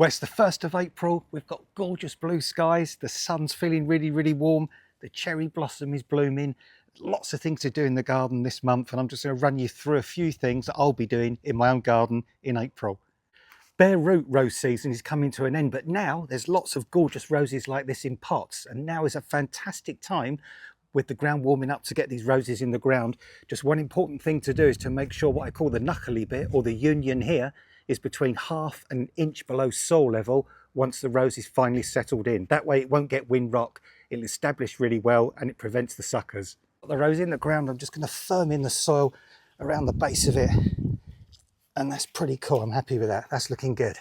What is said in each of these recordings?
Well, it's the 1st of April. We've got gorgeous blue skies. The sun's feeling really, really warm. The cherry blossom is blooming. Lots of things to do in the garden this month, and I'm just going to run you through a few things that I'll be doing in my own garden in April. Bare root rose season is coming to an end, but now there's lots of gorgeous roses like this in pots, and now is a fantastic time with the ground warming up to get these roses in the ground. Just one important thing to do is to make sure what I call the knuckly bit, or the union here, is between half an inch below soil level once the rose is finally settled in. That way it won't get wind rock, it'll establish really well, and it prevents the suckers. The rose in the ground, I'm just going to firm in the soil around the base of it, and that's pretty cool. I'm happy with that. That's looking good.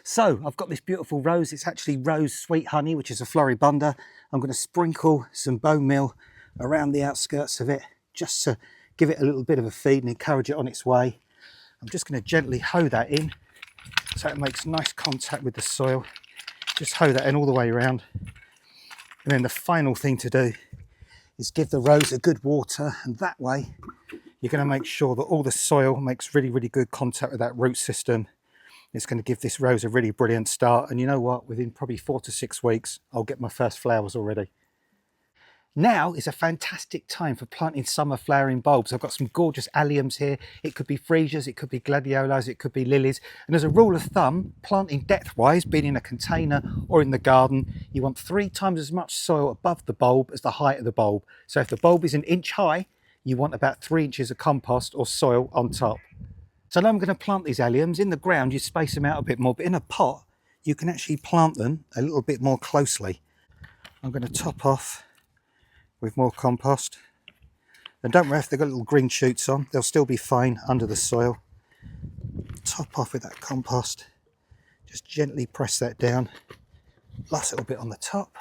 So I've got this beautiful rose. It's actually rose sweet honey, which is a floribunda. I'm going to sprinkle some bone meal around the outskirts of it just to give it a little bit of a feed and encourage it on its way. I'm just going to gently hoe that in so it makes nice contact with the soil. Just hoe that in all the way around. And then the final thing to do is give the rose a good water, and that way you're going to make sure that all the soil makes really, really good contact with that root system. It's going to give this rose a really brilliant start, and you know what, within probably 4 to 6 weeks I'll get my first flowers already. Now is a fantastic time for planting summer flowering bulbs. I've got some gorgeous alliums here. It could be freesias, it could be gladiolas, it could be lilies. And as a rule of thumb, planting depth-wise, being in a container or in the garden, you want 3 times as much soil above the bulb as the height of the bulb. So if the bulb is an inch high, you want about 3 inches of compost or soil on top. So now I'm going to plant these alliums. In the ground, you space them out a bit more, but in a pot, you can actually plant them a little bit more closely. I'm going to top off with more compost, and don't worry if they've got little green shoots on, they'll still be fine under the soil. Top off with that compost, just gently press that down, last little bit on the top,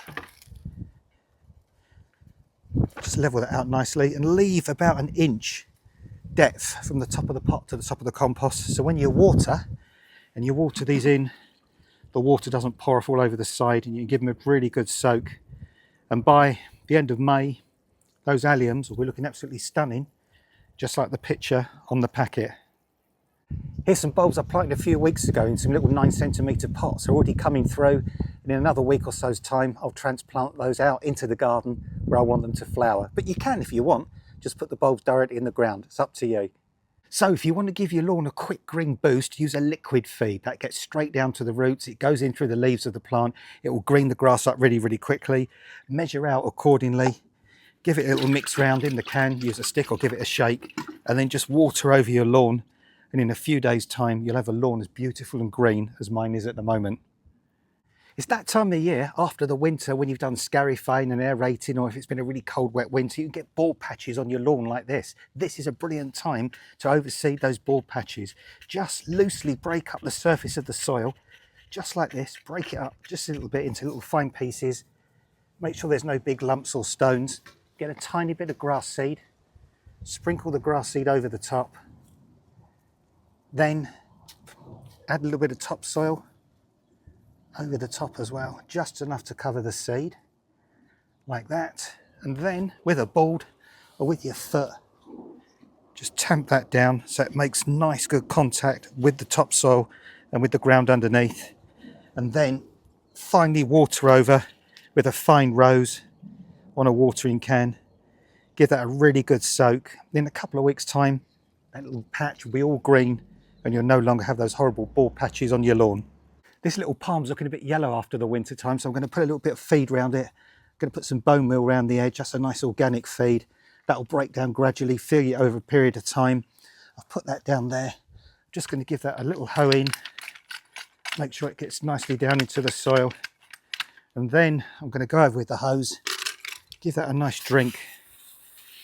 just level that out nicely and leave about an inch depth from the top of the pot to the top of the compost, so when you water these in, the water doesn't pour off all over the side, and you can give them a really good soak. And by the end of May, those alliums will be looking absolutely stunning, just like the picture on the packet. Here's some bulbs I planted a few weeks ago in some little 9cm pots. They're already coming through, and in another week or so's time I'll transplant those out into the garden where I want them to flower. But you can, if you want, just put the bulbs directly in the ground. It's up to you. So if you want to give your lawn a quick green boost, use a liquid feed. That gets straight down to the roots. It goes in through the leaves of the plant. It will green the grass up really, really quickly. Measure out accordingly. Give it a little mix round in the can. Use a stick or give it a shake. And then just water over your lawn. And in a few days' time, you'll have a lawn as beautiful and green as mine is at the moment. It's that time of year after the winter when you've done scarifiing and aerating, or if it's been a really cold, wet winter, you can get bald patches on your lawn like this. This is a brilliant time to overseed those bald patches. Just loosely break up the surface of the soil, just like this. Break it up just a little bit into little fine pieces. Make sure there's no big lumps or stones. Get a tiny bit of grass seed. Sprinkle the grass seed over the top. Then add a little bit of topsoil over the top as well, just enough to cover the seed, like that. And then with a board or with your foot, just tamp that down so it makes nice good contact with the topsoil and with the ground underneath. And then finally water over with a fine rose on a watering can. Give that a really good soak. In a couple of weeks' time, that little patch will be all green and you'll no longer have those horrible bald patches on your lawn. This little palm's looking a bit yellow after the winter time, so I'm going to put a little bit of feed around it. I'm going to put some bone meal around the edge, just a nice organic feed. That'll break down gradually, feed it over a period of time. I've put that down there. I'm just going to give that a little hoe in, make sure it gets nicely down into the soil. And then I'm going to go over with the hose, give that a nice drink.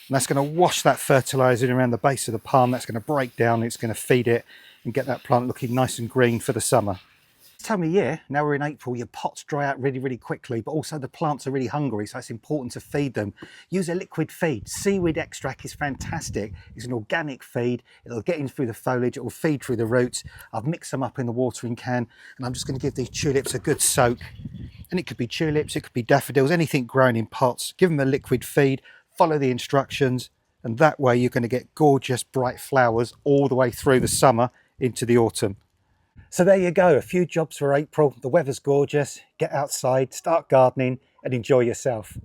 And that's going to wash that fertiliser around the base of the palm. That's going to break down, it's going to feed it and get that plant looking nice and green for the summer. This time of year, now we're in April, your pots dry out really, really quickly, but also the plants are really hungry, so it's important to feed them. Use a liquid feed. Seaweed extract is fantastic. It's an organic feed. It'll get in through the foliage, it will feed through the roots. I've mixed them up in the watering can, and I'm just going to give these tulips a good soak. And it could be tulips, it could be daffodils, anything grown in pots. Give them a liquid feed, follow the instructions, and that way you're going to get gorgeous bright flowers all the way through the summer into the autumn. So there you go, a few jobs for April. The weather's gorgeous. Get outside, start gardening and enjoy yourself.